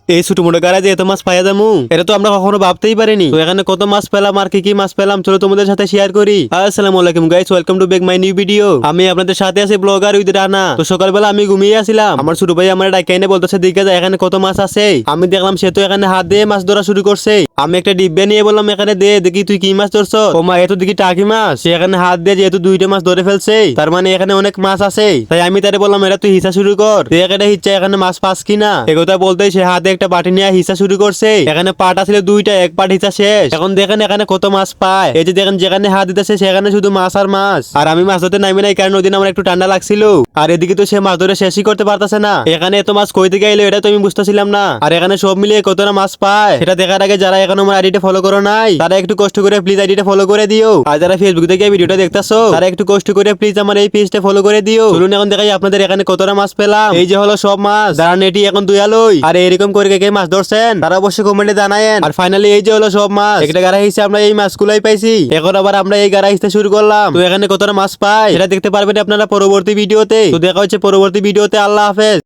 এই ছোট মোটো গাড়ায় যে এত মাছ পাইয়া যামু এটা তো আমরা কখনো ভাবতেই পারিনি। তো এখানে কত মাছ পেলাম আর কি মাছ পেলাম চলো তোমাদের সাথে শেয়ার করি। আসসালামু আলাইকুম guys, welcome to back my new video. আমি আপনাদের সাথে আছি ব্লগার উইথ রানা। তো সকালবেলা আমি ঘুমিয়ে আসছিলাম, আমার ছোট ভাই আমার ডাইকা এনে বলতেছে দিকে যায় এখানে কত মাছ আছে। আমি দেখলাম সে তো এখানে হাত দিয়ে মাছ ধরা শুরু করছে। আমি একটা ডিব্বা নিয়ে বললাম এখানে দে দেখি তুই কি মাছ ধরছ। ও মা এত দেখি টাকি মাছ। সে এখানে হাত দিয়ে যেহেতু দুইটা মাছ ধরে ফেলছে তার মানে এখানে অনেক মাছ আছে। তাই আমি তারে বললাম এটা তুই হিসা শুরু কর, তুই এখানে হিচ্ছা এখানে মাছ পাস কিনা। একথা বলতেই সে হাতে একটা বাটি নিয়ে হিসা শুরু করছে। এখানে পাট ছিল দুইটা, এক পাট হিসা শেষ। এখন দেখেন এখানে কত মাছ পায়। এই যে দেখেন যেখানে হাত দিতেছে সেখানে শুধু মাছ আর মাছ। আর আমি মাছ ধরতে নামি নাই কারণ ওই দিন আমার একটু ঠান্ডা লাগছিল। আর এদিকে তো সে মাছ ধরে শেষই করতে পারতেছে না। এখানে এত মাছ কই থেকে এলো এটা তো আমি বুঝতেছিলাম না। আর এখানে সব মিলিয়ে কত না মাছ পায় সেটা দেখার আগে যারা এখন আমার আইডিটা ফলো করো নাই তারা একটু কষ্ট করে প্লিজ আইডিটা ফলো করে দিও। আর যারা ফেসবুক থেকে ভিডিওটা দেখতেছো তারা একটু কষ্ট করে প্লিজ আমার এই পেজটা ফলো করে দিও। চলুন এখন দেখাই আপনাদের এখানে কতটা মাছ পেলাম। এই যে হলো সব মাছ, যারা নেটি এখন দুয়ালই আর এরকম করে কে মাছ ধরছেন তারা অবশ্যই কমেন্টে জানায়েন। আর ফাইনালি এই যে হলো সব মাছ, একটা গাড়া হিসেবে আমরা এই মাছগুলাই পাইছি। এখন আবার আমরা এই গাড়া হিসেবে শুরু করলাম। তো এখানে কতটা মাছ পাই সেটা দেখতে পারবেন আপনারা পরবর্তী ভিডিওতে। তো দেখা হচ্ছে পরবর্তী ভিডিওতে। আল্লাহ হাফেজ।